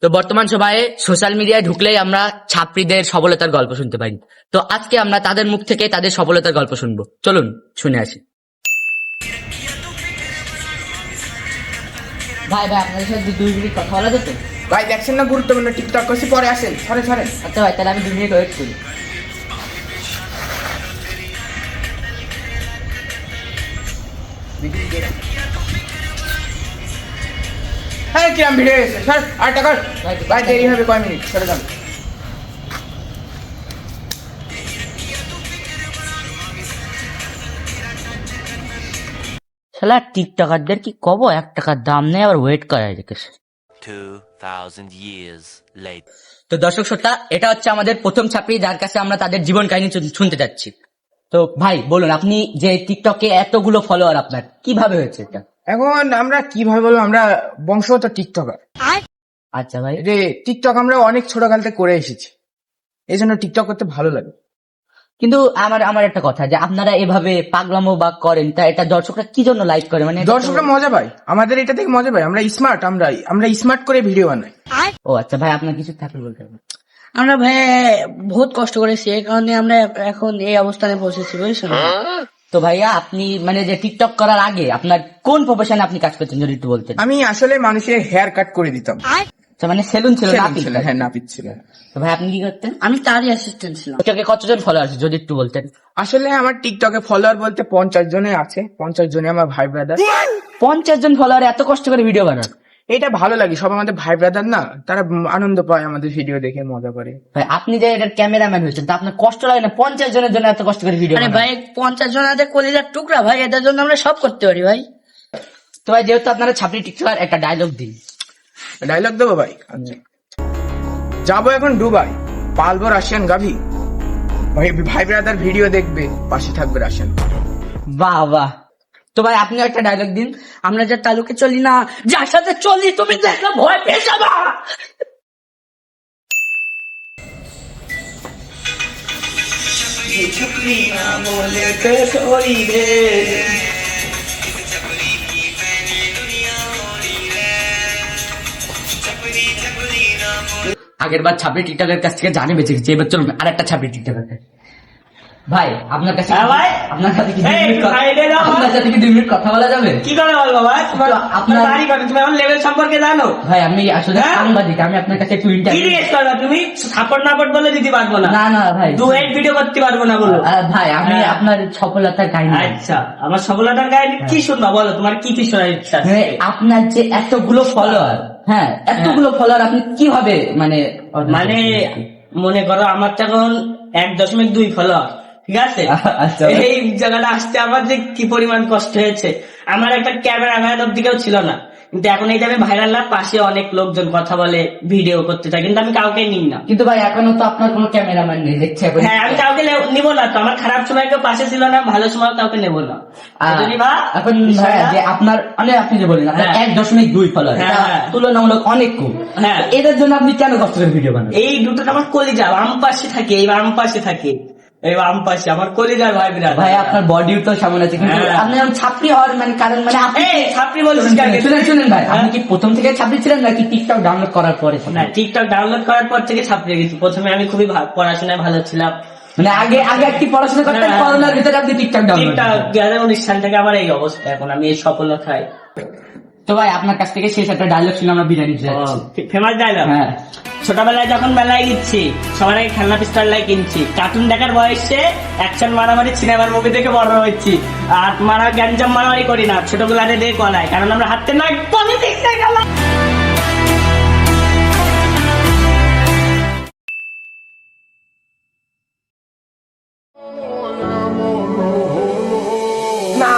তো বর্তমান সময়ে সোশ্যাল মিডিয়ায় ঢুকলেই আমরা ছাত্রীদের সফলতার গল্প শুনতে পাই। তো আজকে আমরা তাদের মুখ থেকে তাদের সফলতার গল্প শুনবো। চলুন শুনে আসি। ভাই ভাই আপনাদের সাথে 2 মিনিট কথা বলা যেত? ভাই দেখছেন না গুরুত্বপূর্ণ টিকটক করছি, পরে আসেন, সরে সরে। আচ্ছা ভাই, তাহলে আমি 2 মিনিট ওয়েট করি। হ্যাঁ কিরাম ভিড় হয়ে গেছে, সর আর টাকা। ভাই দেরি হবে কয় মিনিট, সরে যান। শালা টিকটকারদের কি কব, 1 টাকার দাম নেই, আবার ওয়েট করায় রেখেছে। 2000 years later. তো দর্শক শ্রোতা, এটা হচ্ছে আমাদের প্রথম ছাত্রী যার কাছে আমরা তাদের জীবন কাহিনী শুনতে যাচ্ছি। তো ভাই বলুন, আপনি যে টিকটকে এতগুলো ফলোয়ার আপনার কিভাবে হয়েছে এটা? এখন আমরা কিভাবে বলবো, আমরা বংশগত টিকটকার। আচ্ছা ভাই, যে টিকটক আমরা অনেক ছোটকাল থেকে করে এসেছি, এই জন্য টিকটক করতে ভালো লাগে। কিন্তু আমার একটা কথা, যে আপনারা এভাবে পাগলামো বা করেন, তা এটা দর্শকরা কি জন্য লাইক করে? মানে দর্শকরা মজা পায়, আমাদের এটা থেকে মজা পায়। আমরা স্মার্ট, আমরা স্মার্ট করে ভিডিও বানাই। ও আচ্ছা ভাই, আপনার কিছু থাকলে বলতে হবে। আমরা ভাই বহুত কষ্ট করেছি, এই কারণে আমরা এখন এই অবস্থানে পৌঁছেছি, বুঝছেন? তো ভাইয়া, আপনি মানে যে টিকটক করার আগে আপনার কোন প্রফেশনে আপনি কাজ করতেন যদি একটু বলতেন? আমি আসলে মানুষের হেয়ার কাট করে দিতাম। আচ্ছা, মানে সেলুন ছিল, সেলুন নাপিত? ছিল, হ্যাঁ নাপিত ছিল। তো ভাই আপনি কি করতেন? আমি তারই অ্যাসিস্ট্যান্ট ছিলাম। টিকটকে কতজন ফলোয়ার আছে যদি একটু বলতেন? আসলে আমার টিকটকে ফলোয়ার বলতে 50 জনে আছে, 50 জনে আমার ভাই ব্রাদার। 50 জন ফলোয়ার এত কষ্ট করে ভিডিও বানান? এটা ভালো লাগে, সব আমাদের ভাই ব্রাদার না, তারা আনন্দ পায় আমাদের ভিডিও দেখে, মজা করে। ভাই আপনি যে এটার ক্যামেরাম্যান হয়েছেন, তা আপনার কষ্ট লাগে না 50 জনের জন্য এত কষ্ট করে ভিডিও আরে বানান? ভাই 50 জন আছে কলিজার টুকরা ভাই, এদের জন্য আমরা সব করতে পারি ভাই। তো ভাই যেহেতু আপনারা ছাত্রী টিকটকার, একটা ডায়লগ দিন। ডায়লগ দেবো ভাই? আচ্ছা, যাবো এখন দুবাই, পালবো রাশিয়ান গাভি, ভাই ব্রাদার ভিডিও দেখবে, পাশে থাকবে রাশিয়ান। বাহ বাহ। তো ভাই আপনি একটা ডায়লগ দিন। আমরা যে তালুকে চলি না, যার সাথে চলি তুমি দেখলে ভয় পেয়ে যাবা। আগের বার ছাপড়ি টিকটকের কাছ থেকে জানি বেঁচে গেছে, এবার চলুন আর একটা ছাপড়ি টিকটকের কাছে। ভাই আপনার কাছে হ্যাঁ ভাই। আপনার সাথে কি এই, 2 মিনিট ভাই, এটা দাও। আপনার সাথে কি 2 মিনিট কথা বলা যাবে? কি করে বলবো ভাই? তোমার তো আপনার- বাড়ি কত? তুমি আমার লেভেল সম্পর্কে জানো? ভাই আমি আসলে হ্যাঁ? সাংবাদিক, আমি আপনার কাছে একটু কি ইন্টারভিউ। জিজ্ঞেস করবা তুমি? সাপোর্ট নাপোর্ট বলে দিতে পারবো না। না না ভাই, ডুয়েট ভিডিও করতে পারবো না বলো। ভাই আমি হ্যাঁ। আপনার সফলতার কাহিনী। আচ্ছা, আমার সফলতার কাহিনী কি শুনবা বলো? তোমার কি কি শোনার ইচ্ছা আছে? মানে আপনার যে এতগুলো ফলোয়ার, হ্যাঁ এতগুলো ফলোয়ার আপনি কিভাবে মানে মানে মনে করো আমার তখন 1.2 ফলোয়ার, ঠিক আছে? আচ্ছা। এই জায়গাটা আসতে আমার যে কি পরিমাণ কষ্ট হয়েছে। আমার একটা ক্যামেরাম্যান অব্দি কেউ ছিল না, কিন্তু এখন এই টাইমে ভাইরাল না, পাশে অনেক লোকজন কথা বলে, ভিডিও করতে চায়, কিন্তু আমি কাউকে নিই না। কিন্তু ভাই এখনো তো আপনার কোনো ক্যামেরাম্যান নেই দেখছি এখন। হ্যাঁ, আমি কাউকে নিবো না তো, আমার খারাপ সময় কেউ পাশে ছিল না, ভালো সময় কাউকে নেবো না। যদি বা এখন ভাইয়া যে আপনার মানে আপনি যে বলেন আপনার হ্যাঁ। 1.2 ফলোয়ার, হ্যাঁ। তুলনামূলক অনেক কম। হ্যাঁ। এদের জন্য আপনি কেন কষ্ট করে ভিডিও বানান? এই দুটো আমার কলিজা, বাম পাশে থাকে, এই বাম পাশে থাকে, এই বাম পাশে আমার কলিজার ভাই বিরাট। ভাই আপনার বডিও তো সামন আছে, কিন্তু হ্যাঁ। আপনি এখন ছাত্রী হওয়ার মানে কারণ মানে আপনি এই ছাত্রী বলছিস শুনেন, কেন? শুনেন শুনেন ভাই, হ্যাঁ। আপনি কি প্রথম থেকে ছাত্রী ছিলেন নাকি টিকটক ডাউনলোড করার পরে? না, টিকটক ডাউনলোড করার পর থেকে ছাত্রী গেছি। প্রথমে আমি খুবই পড়াশোনায় ভালো ছিলাম। মানে আগে আগে একটি পড়াশোনা করতেন, হ্যাঁ। করোনার ভিতরে আপনি টিকটক ডাউনলোড। টিকটক 2019 সাল থেকে আমার এই অবস্থা, এখন আমি এই সফলতায়। তো ভাই আপনার কাছ থেকে শেষ একটা ডায়লগ শুনে আমরা বিরিয়ানি খেতে যাচ্ছি। Famous dialogue. হ্যাঁ। ছোটবেলায় যখন মেলায় গেছি, সবার আগে খেলনা পিস্তল লাই কিনছি। কার্টুন দেখার বয়সে অ্যাকশন মারামারি সিনেমার মুভি দেখে বড় হয়েছি। আর গ্যাঞ্জাম মারামারি করি না, ছোটগুলারে দিয়ে কলাই, কারণ আমরা হাতে নয় পলিটিক্স গেলাম। না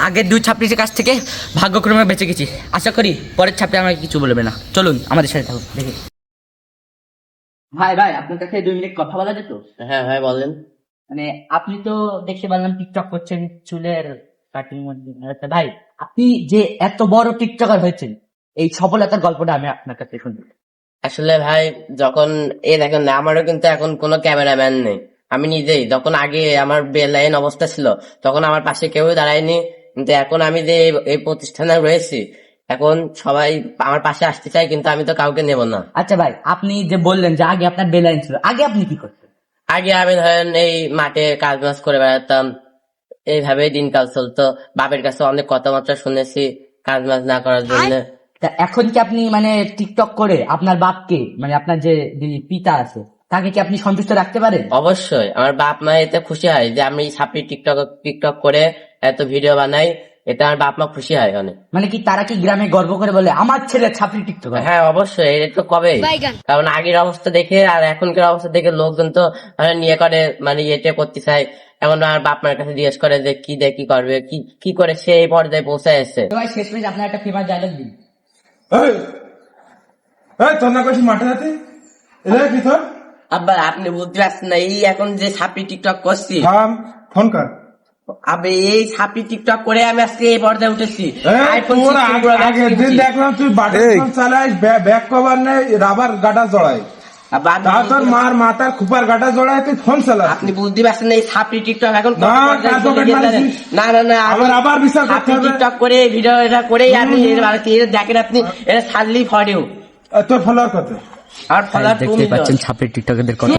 আগের 2 ছাত্রীর কাছ থেকে ভাগ্যক্রমে বেঁচে গেছি, আশা করি পরের ছাত্রী আমাকে কিছু বলবে না। চলুন আমাদের সাথে থাকুন দেখি। ভাই ভাই আপনার কাছে 2 মিনিট কথা বলা যেত? হ্যাঁ ভাই বলেন। মানে আপনি তো দেখতে পারলাম টিকটক করছেন, চুলের কাটিং মধ্যে। ভাই আপনি যে এত বড় টিকটকার হয়েছেন, এই সফলতার গল্পটা আমি আপনার কাছে শুনবো। আসলে ভাই যখন দেখেন না, আমারও কিন্তু এখন কোনো ক্যামেরাম্যান নেই, আমি নিজেই যখন আগে আমার বেলাইন অবস্থা ছিল তখন আমার পাশে কেউ দাঁড়ায়নি, কিন্তু এখন আমি যে এই প্রতিষ্ঠানে রয়েছি এখন সবাই আমার পাশে আসতে চায়, কিন্তু আমি তো কাউকে নেব না। আচ্ছা ভাই, আপনি যে বললেন যে আগে আপনার বেলাইন ছিল, আগে আপনি কি করতেন? আগে আমি ধরেন এই মাঠে কাজ বাজ করে বেড়াতাম, এইভাবে দিনকাল চলতো। বাপের কাছে অনেক কথাবার্তা শুনেছি কাজ বাজ না করার জন্য। তা এখন কি আপনি মানে টিকটক করে আপনার বাপকে, মানে আপনার যে পিতা আছে তাকে কি আপনি সন্তুষ্ট রাখতে পারেন? অবশ্যই আমার বাপ মা এতে খুশি হয় যে আমি ছাপড়ি টিকটক করে এত ভিডিও বানাই, এতে আমার বাপ মা খুশি হয় অনেক। মানে কি তারা কি গ্রামে গর্ব করে বলে আমার ছেলে ছাপড়ি টিকটক? হ্যাঁ অবশ্যই, এটা তো কবে, কারণ আগের অবস্থা দেখে আর এখনকার অবস্থা দেখে লোকজন তো নিয়ে করে মানে ইয়েটা করতে চায়। এখন আমার বাপ মার কাছে জিজ্ঞেস করে যে কি দিয়ে কি করবে, কি করে সে এই পর্যায়ে পৌঁছায় এসছে। তো ভাই শেষমেশ আপনার একটা ফেমাস ডায়লগ দিন। তোর না কইছি মাঠে যাতে এলে কি তোর আব্বা আপনি বুঝতে পারছেন না, এই এখন যে ছাপড়ি টিকটক করছি, থাম ফোন কর। আবে এই ছাপড়ি টিকটক করে আমি আজকে এই পর্যায়ে উঠেছি। iPhone তোর 16 Pro Max আগের দিন কিনছি। দেখলাম তুই বাটার ফোন চালাইস, ব্যাক কভার নেই, রাবার গাটা জড়াই, আব্বা, আপনি তা তোর মার মাথার খুপার গাটা জড়াই তুই ফোন চালাস। আপনি বুঝতে পারছেন না এই ছাপড়ি টিকটক এখন না, কত পর্যায়ে কার চলে পকেট গেছে জানেন? মারিস? না আবার আবার বিচার করতে ছাপড়ি হবে। টিকটক করে ভিডিও এটা করেই আপনি এর বাড়িতে এর দেখেন আপনি এটা ছাড়লি ফরেও তোর ফলোয়ার কত? আর ফলার দেখতে পাচ্ছেন ছাপড়ি টিকটকের কথা।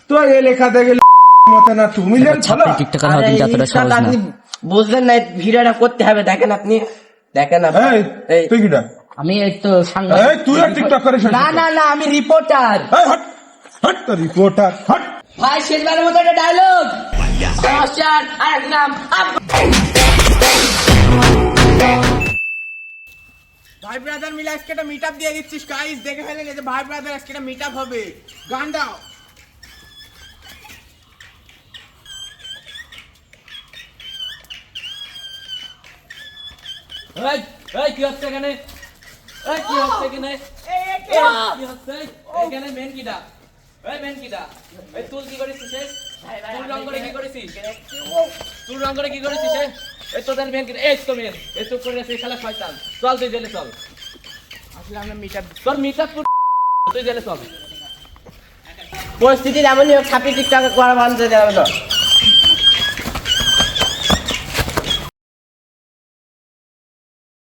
তো এ লেখা দেখে মতে না 2 মিলিয়ন ফলো। ছাপড়ি টিকটকার হওয়া কিন্তু এতটা সহজ না। আপনি বুঝলেন না ভিডিওটা করতে হবে, দেখেন আপনি দেখেন আপনি। এই এই তুই কিটা? আমি এই তো সাংবাদিক। এই তুই আর টিকটক করিস না না না, আমি রিপোর্টার। এই হট হট তোর রিপোর্টার হট। ভাই শেষবারের মতো একটা ডায়লগ। নমস্কার, আর নাম ভাই ব্রাদার মিলে আজকে একটা মিট আপ দিয়ে দিচ্ছিস গাইস, দেখে ফেলেন এই যে ভাই ব্রাদার আজকে একটা মিট আপ হবে। গান দাও। কি হচ্ছে এখানে? কি হচ্ছে এখানে? কি হচ্ছে এখানে? মেন কিটা? মেন কিটা? তুল কি করেছিস? তুল রং করে কি করেছিস? তুল রং করে কি করেছিস? তোদের মেন কিটা? এই তো মেন, এই তো করে সেই শালা শয়তান। চল তুই জেলে চল। আসলে আমরা মিট আপ তোর মিটাপ তুই জেলে চল। পরিস্থিতি এমনই হোক ছাপড়ি টিকটক করা বন্ধ করে দেওয়া হলো।